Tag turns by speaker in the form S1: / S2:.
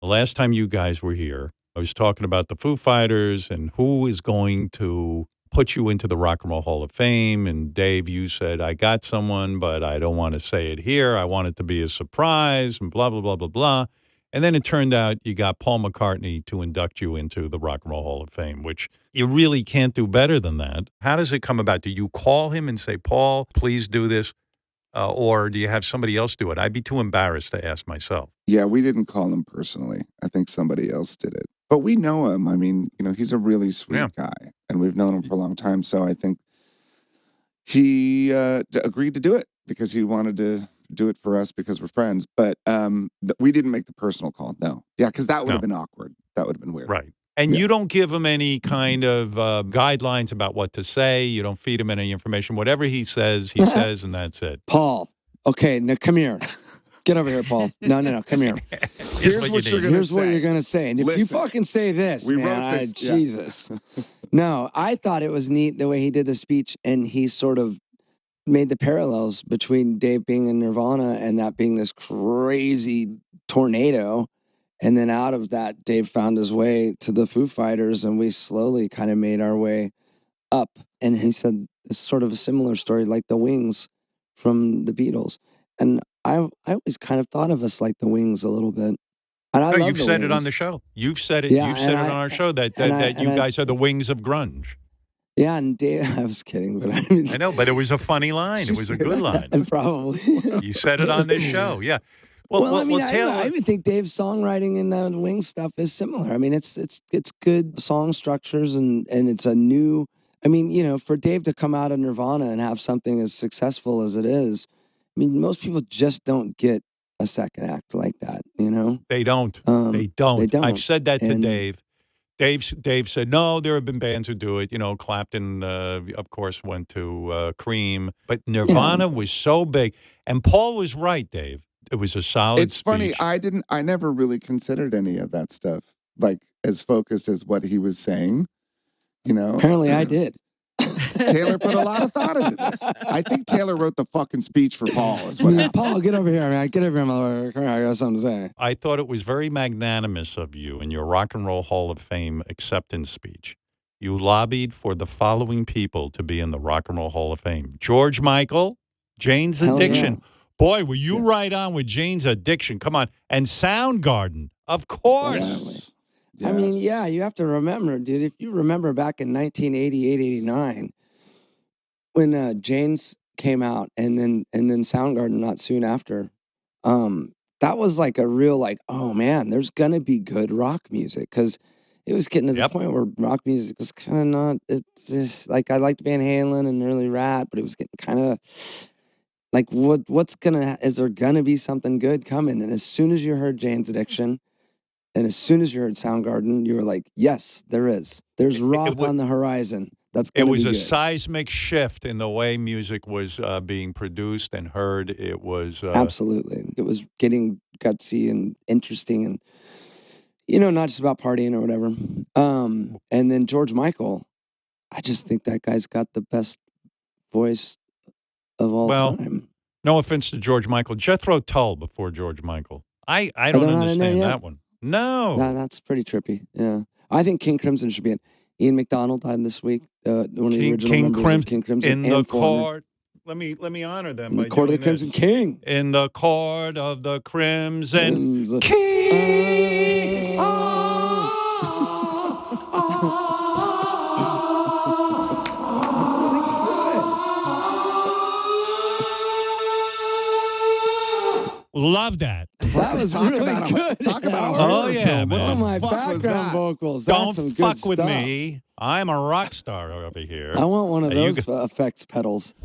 S1: the last time you guys were here, I was talking about the Foo Fighters and who is going to put you into the Rock and Roll Hall of Fame. And Dave, you said, I got someone, but I don't want to say it here. I want it to be a surprise and blah, blah, blah, blah, blah. And then it turned out you got Paul McCartney to induct you into the Rock and Roll Hall of Fame, which you really can't do better than that. How does it come about? Do you call him and say, Paul, please do this? Or do you have somebody else do it? I'd be too embarrassed to ask myself.
S2: Yeah, we didn't call him personally. I think somebody else did it. But we know him. I mean, he's a really sweet guy, and we've known him for a long time. So I think he agreed to do it because he wanted to do it for us because we're friends. But we didn't make the personal call. No. Yeah, because that would have been awkward. That would have been weird.
S1: Right. And you don't give him any kind of guidelines about what to say. You don't feed him any information. Whatever he says, and that's it.
S3: Paul, okay, now come here. Get over here, Paul. No, come here.
S2: Here's what you're going to say.
S3: What you're going to say. And if you fucking say this,
S2: we
S3: man,
S2: wrote this,
S3: Jesus. No, I thought it was neat the way he did the speech, and he sort of made the parallels between Dave being in Nirvana and that being this crazy tornado. And then out of that, Dave found his way to the Foo Fighters, and we slowly kind of made our way up. And he said it's sort of a similar story, like the Wings from the Beatles. And I always kind of thought of us like the Wings a little bit. And I love
S1: you've said
S3: Wings.
S1: it on the show. You've said it.
S3: Yeah,
S1: you've said it on our show that you guys are the Wings of grunge.
S3: Yeah, and Dave, I was kidding, but I mean,
S1: I know, but it was a funny line. It was a good line.
S3: Probably.
S1: You said it on this show. Yeah.
S3: Well, I mean, I even think Dave's songwriting in the Wings stuff is similar. I mean, it's good song structures, and it's a new. I mean, for Dave to come out of Nirvana and have something as successful as it is, I mean, most people just don't get a second act like that.
S1: They don't. They don't. I've said that to Dave. Dave said, no, there have been bands who do it. Clapton, of course, went to Cream. But Nirvana was so big. And Paul was right, Dave. It was a solid
S2: It's funny. I never really considered any of that stuff, like, as focused as what he was saying,
S3: Apparently I did.
S2: Taylor put a lot of thought into this. I think Taylor wrote the fucking speech for Paul as well.
S3: Paul, get over here, man. Get over here, motherfucker. I got something to say.
S1: I thought it was very magnanimous of you in your Rock and Roll Hall of Fame acceptance speech. You lobbied for the following people to be in the Rock and Roll Hall of Fame. George Michael, Jane's Addiction. Yeah. Boy, were you right on with Jane's Addiction. Come on. And Soundgarden, of course.
S2: Yes.
S3: I mean, yeah, you have to remember, dude, if you remember back in 1988, 89, when Jane's came out and then Soundgarden not soon after, that was like a real oh man, there's gonna be good rock music, because it was getting to the point where rock music was kind of not. It's just, like, I liked Van Halen and early Rat, but it was getting kind of like is there gonna be something good coming? And as soon as you heard Jane's Addiction, and as soon as you heard Soundgarden, you were like, yes, there is. There's rock on the horizon. That's going to be good.
S1: It was a seismic shift in the way music was being produced and heard. It was...
S3: Absolutely. It was getting gutsy and interesting and, not just about partying or whatever. And then George Michael, I just think that guy's got the best voice of all time.
S1: No offense to George Michael. Jethro Tull before George Michael. I don't understand that one. No.
S3: That's pretty trippy. Yeah. I think King Crimson should be in. Ian McDonald died this week. One of the original members of King Crimson.
S1: In the court. Let me honor them.
S3: In the court of the Crimson King.
S1: In the court of the Crimson King.
S3: That's really good.
S1: Love that.
S3: That was really good.
S2: Talk about
S1: oh yeah, man.
S3: One of my background vocals.
S1: Don't
S3: some
S1: fuck
S3: good
S1: with
S3: stuff.
S1: me. I'm a rock star over here.
S3: I want one of those effects pedals.